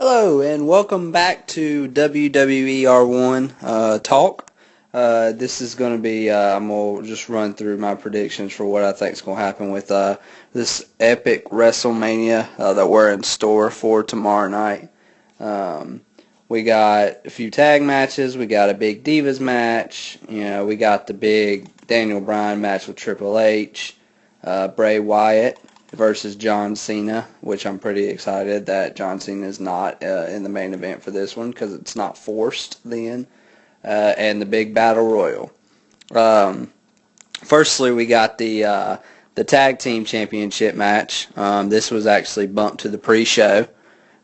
Hello and welcome back to WWEARONE Talk. This is going to be, I'm going to just run through my predictions for what I think is going to happen with this epic WrestleMania that we're in store for tomorrow night. We got a few tag matches, we got a big Divas match, we got the big Daniel Bryan match with Triple H, Bray Wyatt versus John Cena, which I'm pretty excited that John Cena is not in the main event for this one because it's not forced then, and the big battle royal. Firstly, we got the tag team championship match. This was actually bumped to the pre-show.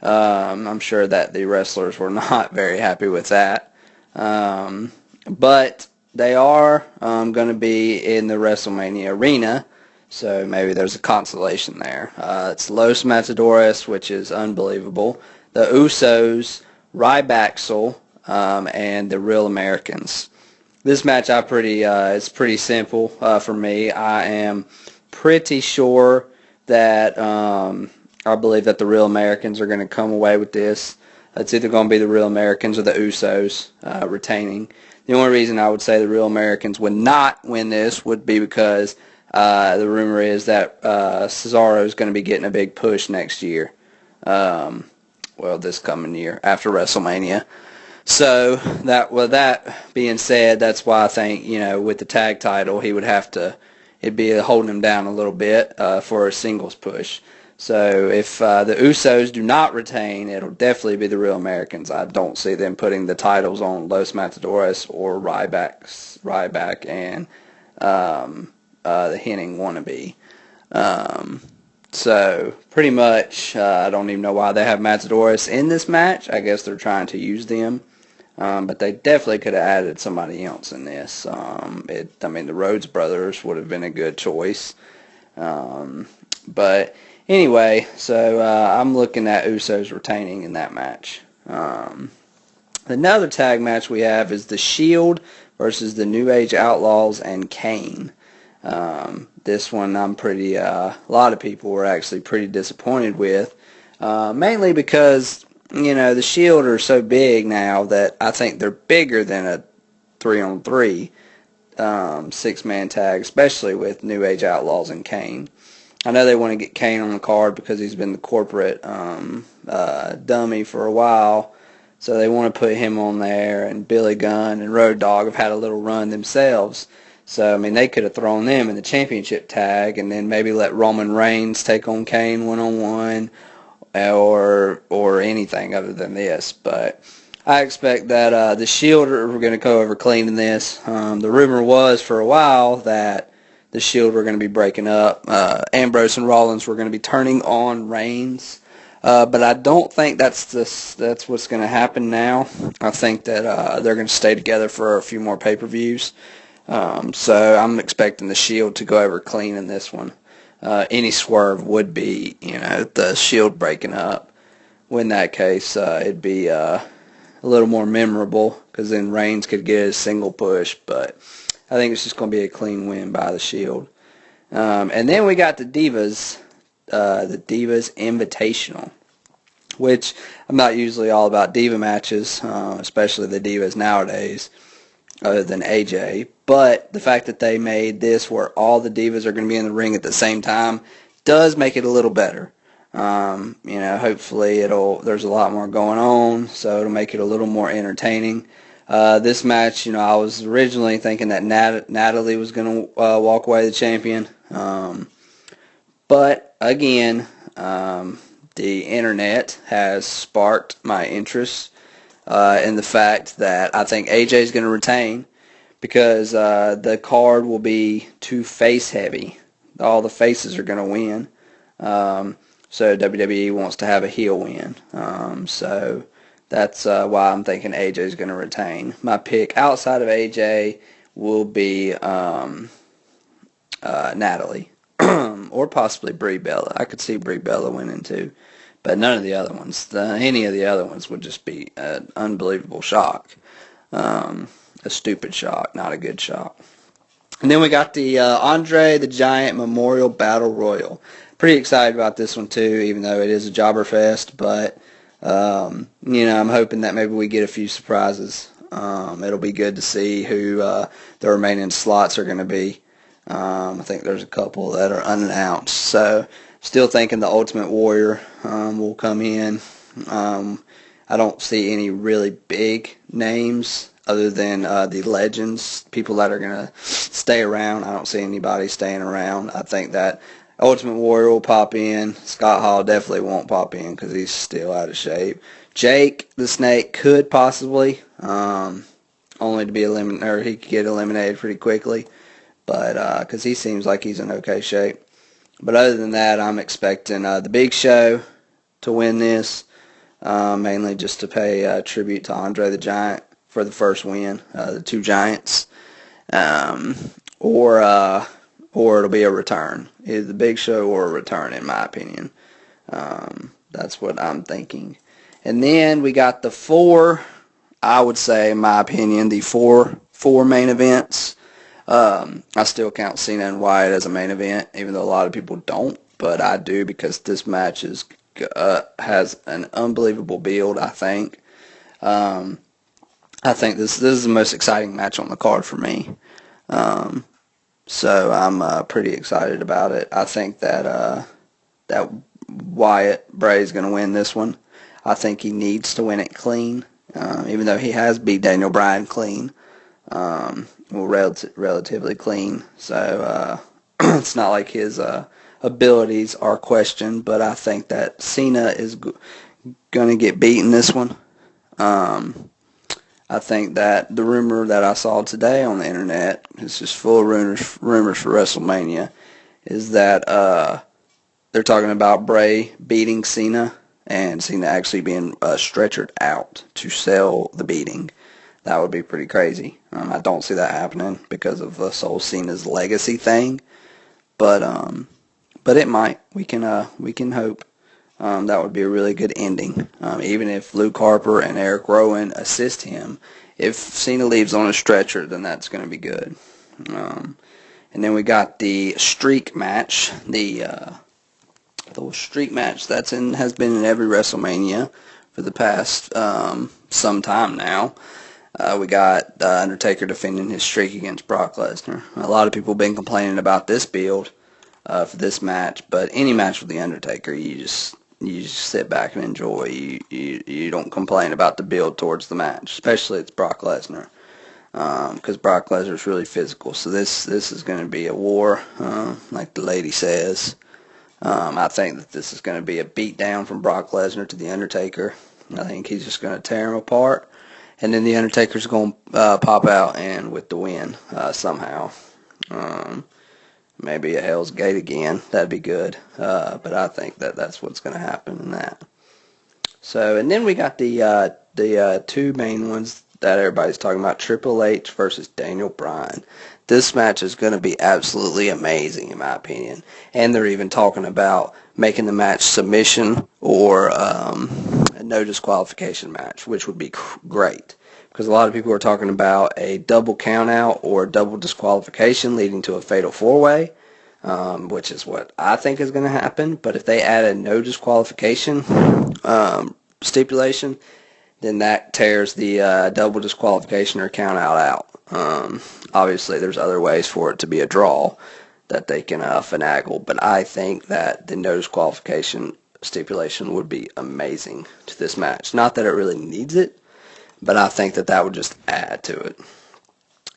I'm sure that the wrestlers were not very happy with that, but they are going to be in the WrestleMania arena. So maybe there's a consolation there. It's Los Matadores, which is unbelievable. The Usos, Ryback, and the Real Americans. This match it's pretty simple for me. I am pretty sure that I believe that the Real Americans are going to come away with this. It's either going to be the Real Americans or the Usos retaining. The only reason I would say the Real Americans would not win this would be because the rumor is that Cesaro is going to be getting a big push next year. This coming year after WrestleMania. So with that being said, that's why I think with the tag title it'd be holding him down a little bit for a singles push. So if the Usos do not retain, it'll definitely be the Real Americans. I don't see them putting the titles on Los Matadores or Ryback and the Hennig wannabe. So pretty much, I don't even know why they have Matadores in this match. I guess they're trying to use them, but they definitely could have added somebody else in this. The Rhodes brothers would have been a good choice. But anyway, so I'm looking at Usos retaining in that match. Another tag match we have is The Shield versus the New Age Outlaws and Kane. This one a lot of people were actually pretty disappointed with, mainly because, the Shield are so big now that I think they're bigger than a 3-on-3 six-man tag, especially with New Age Outlaws and Kane. I know they want to get Kane on the card because he's been the corporate dummy for a while, so they want to put him on there, and Billy Gunn and Road Dogg have had a little run themselves. So, they could have thrown them in the championship tag and then maybe let Roman Reigns take on Kane one-on-one or anything other than this. But I expect that the Shield are going to go over clean in this. The rumor was for a while that the Shield were going to be breaking up. Ambrose and Rollins were going to be turning on Reigns. But I don't think that's what's going to happen now. I think that they're going to stay together for a few more pay-per-views. So I'm expecting the Shield to go over clean in this one. Any swerve would be, the Shield breaking up. In that case, it'd be a little more memorable because then Reigns could get a single push. But I think it's just going to be a clean win by the Shield. And then we got the Divas Invitational, which I'm not usually all about Diva matches, especially the Divas nowadays, other than AJ. But the fact that they made this where all the Divas are going to be in the ring at the same time does make it a little better. Hopefully there's a lot more going on, so it'll make it a little more entertaining. This match, I was originally thinking that Natalie was going to walk away the champion. But again, the internet has sparked my interest in the fact that I think AJ is going to retain because the card will be too face heavy. All the faces are going to win. So WWE wants to have a heel win. So that's why I'm thinking AJ is going to retain. My pick outside of AJ will be Natalie or possibly Brie Bella. I could see Brie Bella winning too. But none of the other ones, any of the other ones would just be an unbelievable shock. A stupid shock, not a good shock. And then we got the Andre the Giant Memorial Battle Royal. Pretty excited about this one too, even though it is a jobber fest. But I'm hoping that maybe we get a few surprises. It'll be good to see who the remaining slots are going to be. I think there's a couple that are unannounced. So still thinking the Ultimate Warrior will come in. I don't see any really big names other than the legends, people that are going to stay around. I don't see anybody staying around. I think that Ultimate Warrior will pop in. Scott Hall definitely won't pop in because he's still out of shape. Jake the Snake could possibly, only to be eliminated, or he could get eliminated pretty quickly, but because he seems like he's in okay shape. But other than that, I'm expecting the Big Show to win this, mainly just to pay tribute to Andre the Giant for the first win, the two Giants, or it'll be a return, either the Big Show or a return, in my opinion. That's what I'm thinking. And then we got the four, I would say, in my opinion, the four main events. I still count Cena and Wyatt as a main event, even though a lot of people don't, but I do because this match has an unbelievable build, I think. I think this is the most exciting match on the card for me. So I'm pretty excited about it. I think that Wyatt Bray is going to win this one. I think he needs to win it clean, even though he has beat Daniel Bryan clean, relatively clean. So it's not like his abilities are questioned, but I think that Cena is going to get beaten this one. I think that the rumor that I saw today on the internet, it's just full of rumors for WrestleMania, is that they're talking about Bray beating Cena and Cena actually being stretchered out to sell the beating. That would be pretty crazy. I don't see that happening because of this whole Cena's legacy thing, but it might. We can hope. That would be a really good ending. Even if Luke Harper and Eric Rowan assist him, if Cena leaves on a stretcher, then that's going to be good. And then we got the streak match, the streak match has been in every WrestleMania for the past some time now. We got Undertaker defending his streak against Brock Lesnar. A lot of people have been complaining about this build for this match, but any match with the Undertaker, you just sit back and enjoy. You don't complain about the build towards the match, especially it's Brock Lesnar, because Brock Lesnar is really physical. So this is going to be a war, like the lady says. I think that this is going to be a beatdown from Brock Lesnar to the Undertaker. I think he's just going to tear him apart, and then the Undertaker's going to pop out and with the win somehow. Maybe a Hell's Gate again. That'd be good. But I think that that's what's going to happen in that. So, and then we got the two main ones that everybody's talking about, Triple H versus Daniel Bryan. This match is going to be absolutely amazing, in my opinion. And they're even talking about making the match submission or a no disqualification match, which would be great. Because a lot of people are talking about a double countout or double disqualification leading to a fatal four-way, which is what I think is going to happen. But if they add a no disqualification stipulation, then that tears the double disqualification or countout out. Obviously, there's other ways for it to be a draw that they can finagle, but I think that the no disqualification stipulation would be amazing to this match. Not that it really needs it, but I think that would just add to it.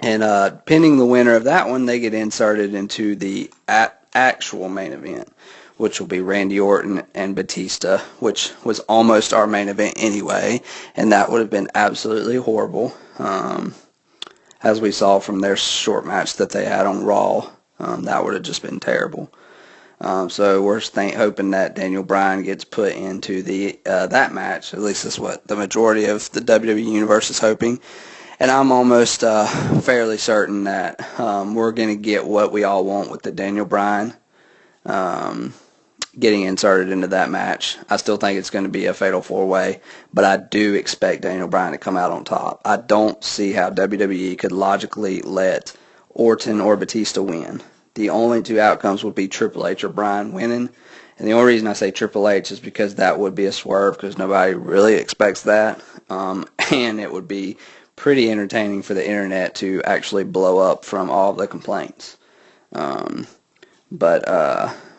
And pending the winner of that one, they get inserted into the actual main event, which will be Randy Orton and Batista, which was almost our main event anyway, and that would have been absolutely horrible, as we saw from their short match that they had on Raw. That would have just been terrible. So we're hoping that Daniel Bryan gets put into that match. At least that's what the majority of the WWE Universe is hoping. And I'm almost fairly certain that we're going to get what we all want with the Daniel Bryan getting inserted into that match. I still think it's going to be a fatal four-way, but I do expect Daniel Bryan to come out on top. I don't see how WWE could logically let Orton or Batista win. The only two outcomes would be Triple H or Bryan winning, And the only reason I say Triple H is because that would be a swerve, because nobody really expects that. And it would be pretty entertaining for the internet to actually blow up from all of the complaints. Um, but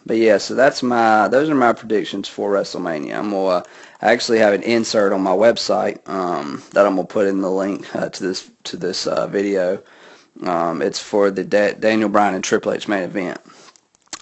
yeah, so those are my predictions for WrestleMania. I actually have an insert on my website that I'm gonna put in the link to this video. It's for the Daniel Bryan and Triple H main event.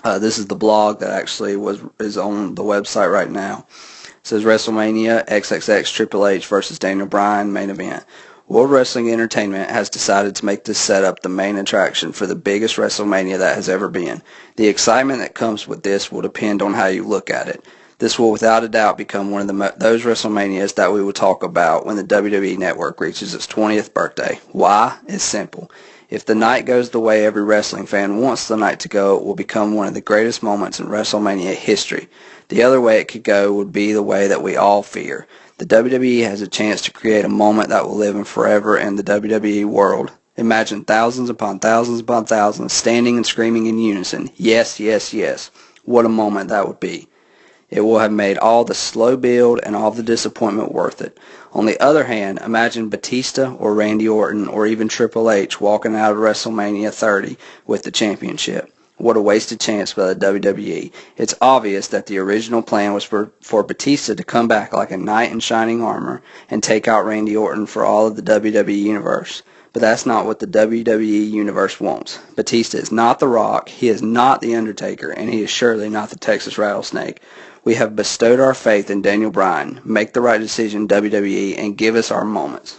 This is the blog that actually is on the website right now. It says WrestleMania XXX Triple H versus Daniel Bryan main event. World Wrestling Entertainment has decided to make this setup the main attraction for the biggest WrestleMania that has ever been. The excitement that comes with this will depend on how you look at it. This will without a doubt become one of those WrestleManias that we will talk about when the WWE Network reaches its 20th birthday. Why? It's simple. If the night goes the way every wrestling fan wants the night to go, it will become one of the greatest moments in WrestleMania history. The other way it could go would be the way that we all fear. The WWE has a chance to create a moment that will live in forever in the WWE world. Imagine thousands upon thousands upon thousands standing and screaming in unison, yes, yes, yes. What a moment that would be. It will have made all the slow build and all the disappointment worth it. On the other hand, imagine Batista or Randy Orton or even Triple H walking out of WrestleMania 30 with the championship. What a wasted chance by the WWE. It's obvious that the original plan was for Batista to come back like a knight in shining armor and take out Randy Orton for all of the WWE Universe. But that's not what the WWE Universe wants. Batista is not The Rock, he is not The Undertaker, and he is surely not the Texas Rattlesnake. We have bestowed our faith in Daniel Bryan. Make the right decision, WWE, and give us our moments.